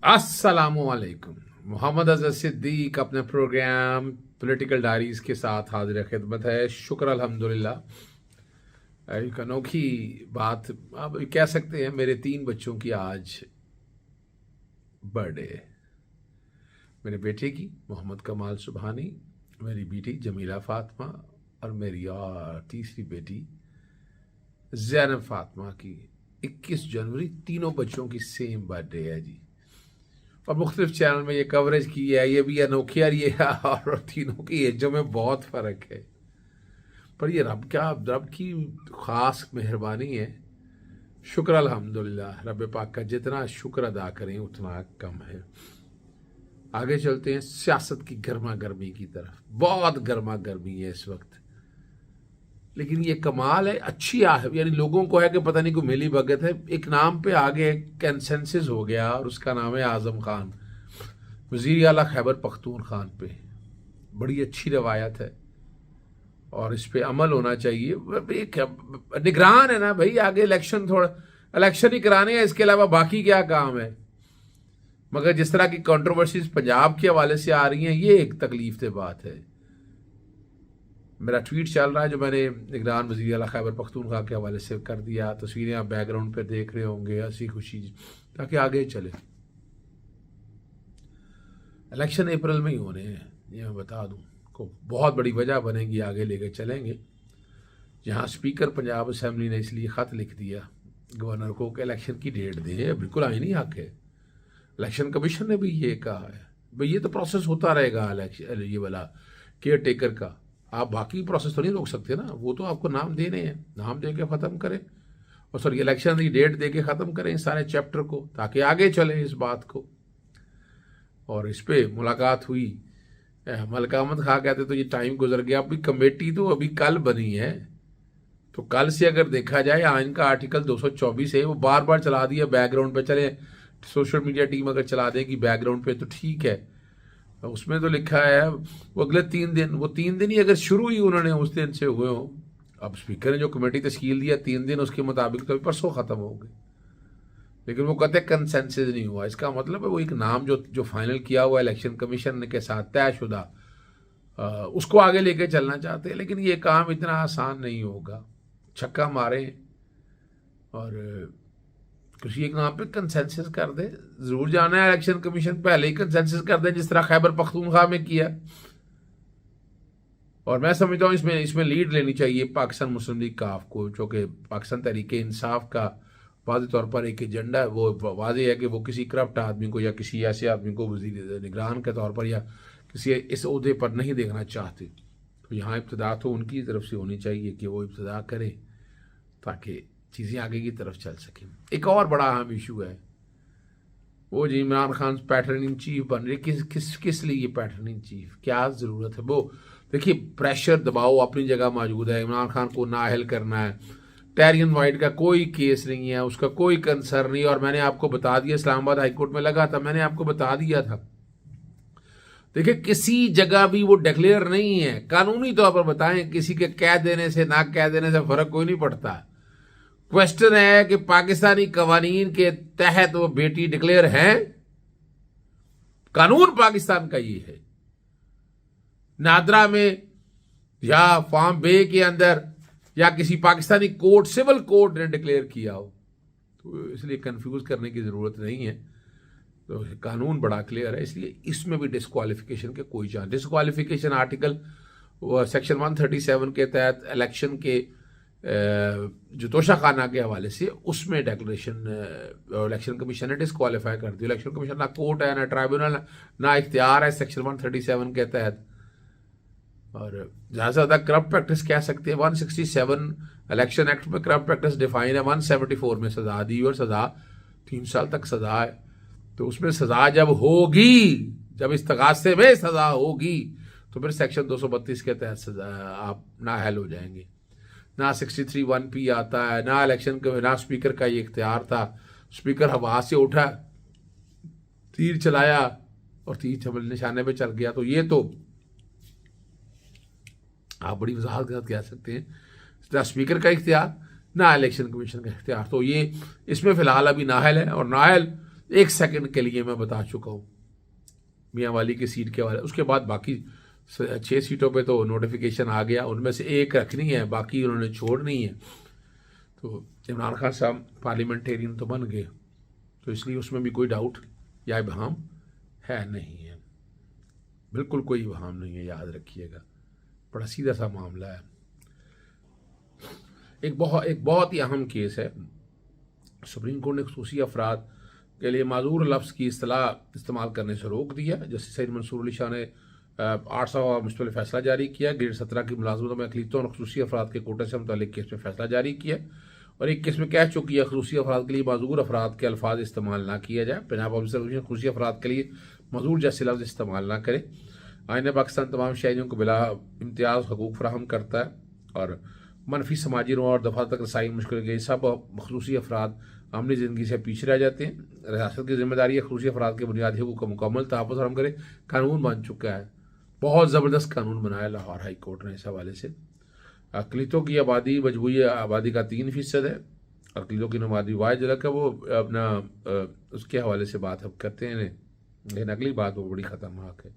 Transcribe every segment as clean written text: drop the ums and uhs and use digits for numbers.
अस्सलामुअलैकुम। मोहम्मद अज़हर सिद्दीक अपने programme political diaries के साथ हाजिर खिदमत है। शुक्र अल्हम्दुलिल्लाह। एक अनोखी बात आप कह सकते हैं, मेरे 3 बच्चों की आज बर्थडे है। मेरे बेटे की मोहम्मद कमाल सुबहानी, मेरी बेटी जमीला फातिमा और मेरी और तीसरी बेटी ज़ैनब फातिमा की 21 जनवरी। तीनों बच्चों की सेम बर्थडे है जी। और मुख्तलिफ चैनल में ये कवरेज की है, ये भी अनोखी और ये और तीनों की एजों में बहुत फ़र्क है, पर ये रब की ख़ास मेहरबानी है। शुक्र अल्हम्दुलिल्लाह। रब पाक का जितना शुक्र अदा करें उतना कम है। आगे चलते हैं सियासत की गर्मा गर्मी की तरफ। बहुत गर्मा गर्मी है इस वक्त, लेकिन ये कमाल है, अच्छी यानी लोगों को है कि पता नहीं कोई मिली भगत है। एक नाम पे आगे कंसेंसस हो गया और उसका नाम है आज़म खान, वज़ीर आला खैबर पख्तूनख्वा पे। बड़ी अच्छी रवायत है और इस पे अमल होना चाहिए। निगरान है ना भाई, आगे इलेक्शन ही कराने हैं, इसके अलावा बाकी क्या काम है। मगर जिस तरह की कंट्रोवर्सीज पंजाब के हवाले से आ रही हैं, ये एक तकलीफ दे बात है। मेरा ट्वीट चल रहा है जो मैंने निगरान वज़ीर आला खैबर पख्तूनख्वा के हवाले से कर दिया। तस्वीरें आप बैकग्राउंड पर देख रहे होंगे, हंसी खुशी, ताकि आगे चले। इलेक्शन अप्रैल में ही होने हैं, ये मैं बता दूं। को बहुत बड़ी वजह बनेगी, आगे लेके चलेंगे। जहां स्पीकर पंजाब असम्बली ने इसलिए ख़त लिख दिया गवर्नर को कि इलेक्शन की डेट दें, बिल्कुल आईनी हक है। इलेक्शन कमीशन ने भी ये कहा है, भाई ये तो प्रोसेस होता रहेगा इलेक्शन ये वाला केयर टेकर का, आप बाकी प्रोसेस तो नहीं रोक सकते ना। वो तो आपको नाम देने हैं, नाम दे के ख़त्म करें, और सॉरी इलेक्शन की डेट दे के ख़त्म करें इस सारे चैप्टर को, ताकि आगे चले इस बात को। और इस पर मुलाकात हुई, मलका अहमद खां कहते तो ये टाइम गुजर गया। अभी कमेटी तो अभी कल बनी है, तो कल से अगर देखा जाए आइन का आर्टिकल 224 है, वो बार बार चला दिया बैकग्राउंड पे। चले सोशल मीडिया टीम अगर चला देगी बैकग्राउंड पे तो ठीक है। उसमें तो लिखा है वो अगले 3 दिन, वो 3 दिन ही अगर शुरू ही उन्होंने उस दिन से हुए हो। अब स्पीकर ने जो कमेटी तश्कील दिया 3 दिन, उसके मुताबिक तो परसों ख़त्म हो गए, लेकिन वो कहते कंसेंसस नहीं हुआ। इसका मतलब है वो एक नाम जो फाइनल किया हुआ इलेक्शन कमीशन के साथ तयशुदा, उसको आगे लेके चलना चाहते हैं। लेकिन ये काम इतना आसान नहीं होगा। छक्का मारे और किसी एक नाम पे कंसेंसस कर दे। जरूर जाना है इलेक्शन कमीशन, पहले ही कंसेंसस कर दे, जिस तरह खैबर पख्तूनख्वा में किया। और मैं समझता हूँ इसमें लीड लेनी चाहिए पाकिस्तान मुस्लिम लीग काफ को, जो कि पाकिस्तान तहरीक इंसाफ का वाज़े तौर पर एक एजेंडा है। वो वाज़े है कि वो किसी करप्ट आदमी को या किसी ऐसे आदमी को वज़ीर निगरान के तौर पर या किसी इस ओहदे पर नहीं देखना चाहते। तो यहाँ इब्तिदा तो उनकी तरफ से होनी चाहिए कि वो इब्तिदा करें, ताकि चीज़ें आगे की तरफ चल सकें। एक और बड़ा अहम इशू है वो जी इमरान खान पैटर्निंग चीफ बन रही। किस लिए ये पैटर्निंग चीफ, क्या ज़रूरत है। वो देखिए प्रेशर दबाव अपनी जगह मौजूद है। इमरान खान को नाअहल करना है, टेरियन वाइट का कोई केस नहीं है, उसका कोई कंसर्न नहीं। और मैंने आपको बता दिया, इस्लामाबाद हाईकोर्ट में लगा था, मैंने आपको बता दिया था। देखिए किसी जगह भी वो डिक्लेयर नहीं है। कानूनी तौर पर बताएं, किसी के कह देने से ना कह देने से फर्क कोई नहीं पड़ता। क्वेश्चन है कि पाकिस्तानी कवानीन के तहत वो बेटी डिक्लेयर है। कानून पाकिस्तान का ये है। नादरा में या फार्म बे के अंदर या किसी पाकिस्तानी कोर्ट, सिविल कोर्ट ने डिक्लेयर किया हो, तो इसलिए कंफ्यूज करने की जरूरत नहीं है। तो कानून बड़ा क्लियर है, इसलिए इसमें भी डिस्क्वालिफिकेशन के कोई चांस। डिस्क्वालिफिकेशन आर्टिकल सेक्शन 137 के तहत इलेक्शन के जो तोशाखाना के हवाले से, उसमें डिक्लेरेशन इलेक्शन कमीशन ने डिस्क्वालीफाई कर दिया। इलेक्शन कमीशन ना कोर्ट है, ना ट्राइब्यूनल, ना इख्तियार है सेक्शन 137 के तहत। और ज़्यादा से ज़्यादा करप्ट प्रैक्टिस कह सकते हैं 167 इलेक्शन एक्ट में करप्ट प्रैक्टिस डिफाइन है। 174 में सजा दी, और सजा 3 साल तक सजा है। तो उसमें सजा जब होगी, जब इस तगासे में सजा होगी, तो फिर सेक्शन 232 के तहत सजा आप नाअहल हो जाएंगे। ना 63(1)P आता है, ना इलेक्शन का, ना स्पीकर का ये इख्तियार था। स्पीकर हवा से उठा, तीर चलाया और तीर निशाने पे चल गया। तो ये तो आप बड़ी वजाहत के साथ कह सकते हैं, ना स्पीकर का इख्तियार, ना इलेक्शन कमीशन का इख्तियार। तो ये इसमें फिलहाल अभी नाअहल है, और नाअहल 1 सेकंड के लिए मैं बता चुका हूँ मियाँ वाली की सीट के वाले। उसके बाद बाकी 6 सीटों पे तो नोटिफिकेशन आ गया, उनमें से एक रखनी है, बाकी उन्होंने छोड़नी है। तो इमरान खान साहब पार्लियामेंटेरियन तो बन गए, तो इसलिए उसमें भी कोई डाउट या इबहम है नहीं है, बिल्कुल कोई इबहम नहीं है, याद रखिएगा। बड़ा सीधा सा मामला है। एक बहुत ही अहम केस है। सुप्रीम कोर्ट ने खसूसी अफराद के लिए माजूर लफ्ज़ की इस्तेलाह इस्तेमाल करने से रोक दिया। जस्टिस सैयद मंसूर अली शाह ने 800 मुश्तमिल फैसला जारी किया। ग्रेड 17 की मुलाजमतों में अकलीतों और खसूसी अफराद के कोटे से मुतल्लिक केस में फैसला जारी किया और एक केस में कह चुकी है खसूसी अफराद के लिए माजूर अफराद के अल्फाज इस्तेमाल ना किया जाए। पंजाब ऑफिसर खसूसी अफराद के लिए माजूर जैसे लफ्ज़ इस्तेमाल ना करे। आईन पाकिस्तान तमाम शहरियों को बिला इम्तियाज़ हकूक़ फराहम करता है और मनफी समाजी और दफा तक रसाई मुश्किल के सब खसूसी अफराद आमनी ज़िंदगी से पीछे रह जाते हैं। रियासत की जिम्मेदारी है खसूसी अफराद के बुनियादी हकूक़ का मुकम्मल तहफ़्फ़ुज़ फराहम करे। कानून बन चुका है, बहुत ज़बरदस्त कानून बनाया लाहौर हाई कोर्ट ने इस हवाले से। अकलीतों की आबादी मजबूरी आबादी का 3% है। अकलीतों की आबादी वाहिद जगह है, वो अपना उसके हवाले से बात अब करते हैं। लेकिन अगली बात वो बड़ी ख़तरनाक है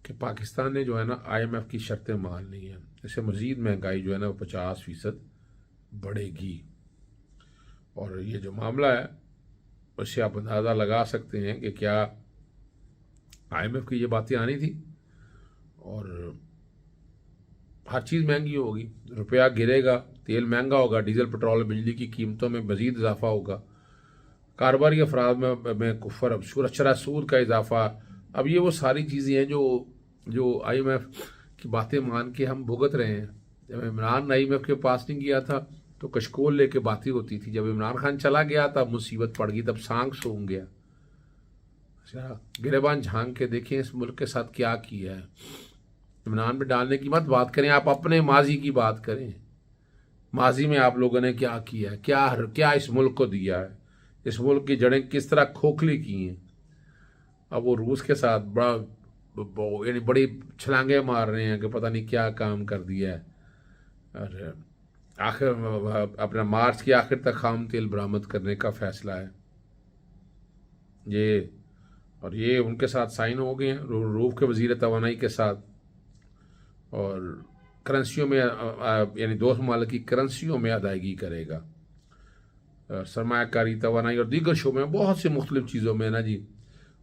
कि पाकिस्तान ने जो है ना IMF की शर्तें मान ली हैं। इससे मज़ीद महंगाई जो है ना वो 50% बढ़ेगी। और ये जो मामला है उससे आप अंदाज़ा लगा सकते हैं कि क्या IMF की ये बातें आनी थी। और हर चीज़ महंगी होगी, रुपया गिरेगा, तेल महंगा होगा, डीजल पेट्रोल बिजली की कीमतों में मज़ीद इजाफा होगा, कारोबारी अफराद में कुफर सुरक्षा सूद का इजाफा। अब ये वो सारी चीज़ें हैं जो IMF की बातें मान के हम भुगत रहे हैं। जब इमरान IMF के पास नहीं गया था तो कशकोल लेके बातें होती थी, जब इमरान खान चला गया तब मुसीबत पड़ गई, तब सांग सूंघ गया। अच्छा, गिरेबान झांक के देखें इस मुल्क के साथ क्या किया है। इमरान में डालने की मत बात करें, आप अपने माजी की बात करें। माजी में आप लोगों ने क्या किया है, क्या इस मुल्क को दिया है, इस मुल्क की जड़ें किस तरह खोखली की हैं। अब वो रूस के साथ यानी बड़ी छलांगे मार रहे हैं कि पता नहीं क्या काम कर दिया है। और आखिर अपना मार्च के आखिर तक खाम तेल बरामद करने का फैसला है ये उनके साथ साइन हो गए हैं रूस के वजीर तवानाई के साथ। और करेंसियों में यानी 2 ममालिक की करेंसियों में अदायगी करेगा। सरमायाकारी, तवानाई और दीगर शोबों में बहुत सी मुख्तलिफ चीज़ों में ना जी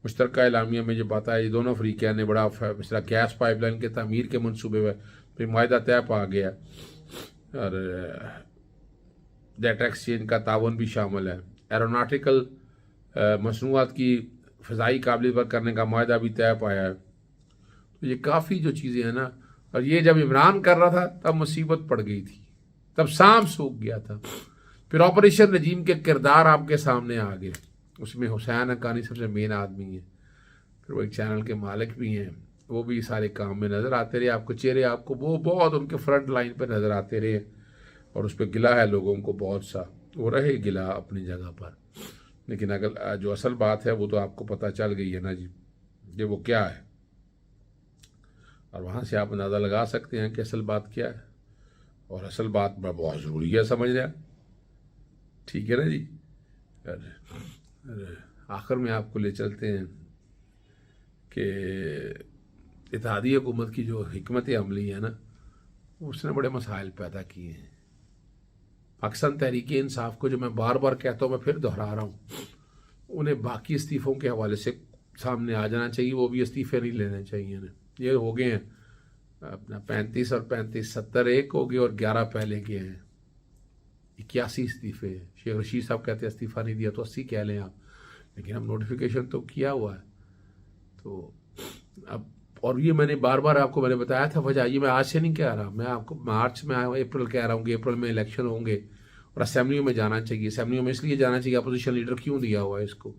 मुश्तरका एलामिया में जो बात है, ये दोनों अफ्रीका ने बड़ा फैसला गैस पाइपलाइन के तमीर के मनसूबे में फिर माहिदा तय पा गया और डेटा एक्सचेंज का तावन भी शामिल है। एरोनॉटिकल मसनूआत की फ़िज़ाई काबिलियत पर करने का माहिदा भी तय पाया है। तो ये काफ़ी जो चीज़ें हैं ना, और ये जब इमरान कर रहा था तब मुसीबत पड़ गई थी, तब सांप सूख गया था। फिर ऑपरेशन नजीम के किरदार आपके सामने आ गए, उसमें हुसैन हक्कानी सबसे मेन आदमी है, फिर वो एक चैनल के मालिक भी हैं, वो भी सारे काम में नज़र आते रहे आपको, चेहरे आपको वो बहुत उनके फ्रंट लाइन पर नज़र आते रहे। और उस पर गिला है लोगों को बहुत सा, वो रहे गिला अपनी जगह पर। लेकिन अगर जो असल बात है वो तो आपको पता चल गई है ना जी, ये वो क्या है। और वहाँ से आप अंदाज़ा लगा सकते हैं कि असल बात क्या है। और असल बात बहुत ज़रूरी है समझना, ठीक है ना जी। आखिर में आपको ले चलते हैं कि इत्तेहादी हुकूमत की जो हिकमत अमली है ना, उसने बड़े मसाइल पैदा किए हैं। पाकिस्तान तहरीक इंसाफ को जो मैं बार बार कहता हूँ, मैं फिर दोहरा रहा हूँ, उन्हें बाकी इस्तीफ़ों के हवाले से सामने आ जाना चाहिए, वो भी इस्तीफ़े नहीं लेने चाहिए ना। ये हो गए हैं अपना 35 और 35 70 एक हो गए और 11 पहले के हैं, 81 इस्तीफ़े हैं। शेख रशीद साहब कहते हैं इस्तीफ़ा नहीं दिया तो 80 कह लें आप, लेकिन हम नोटिफिकेशन तो किया हुआ है। तो अब और ये मैंने बार बार आपको मैंने बताया था वजह, ये मैं आज से नहीं कह रहा, मैं आपको मार्च में अप्रैल कह रहा हूँ कि अप्रैल में इलेक्शन होंगे और असेंबलियों में जाना चाहिए। असेंबलियों में इसलिए जाना चाहिए, अपोजिशन लीडर क्यों दिया हुआ है इसको,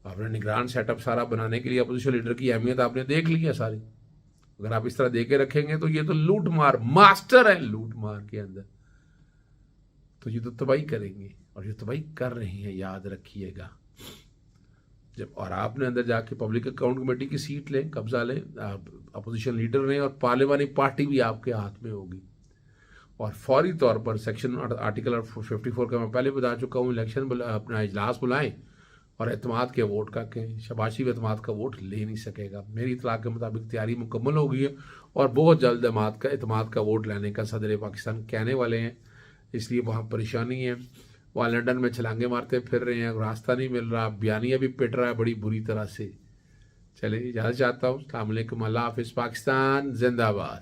आपने निगरान सेटअप सारा बनाने के लिए अपोजिशन लीडर की अहमियत आपने देख ली है सारी। अगर आप इस तरह दे के रखेंगे तो ये तो लूट मार मास्टर है, लूट मार के अंदर तो ये तो तबाही करेंगे और ये तबाही कर रहे हैं, याद रखिएगा। जब और आपने अंदर जाके पब्लिक अकाउंट कमेटी की सीट लें, कब्जा लें, अपोजिशन लीडर रहें और पार्लियामानी पार्टी भी आपके हाथ में होगी। और फौरी तौर पर सेक्शन आर्टिकल 54 का मैं पहले बता चुका हूँ, इलेक्शन अपना इजलास बुलाएं और एतमाद के वोट का कहें, शबाशी भी एतमाद का वोट ले नहीं सकेगा। मेरी इतला के मुताबिक तैयारी मुकम्मल हो गई है और बहुत जल्द एतमाद का वोट लेने का सदर पाकिस्तान कहने वाले हैं, इसलिए वहाँ परेशानी है। वहाँ लंदन में छलांगे मारते फिर रहे हैं, रास्ता नहीं मिल रहा, बयानिया भी पिट रहा है बड़ी बुरी तरह से। चलिए इजाज़त चाहता हूँ। अस्सलाम वालेकुम, अल्लाह हाफिज़, पाकिस्तान जिंदाबाद।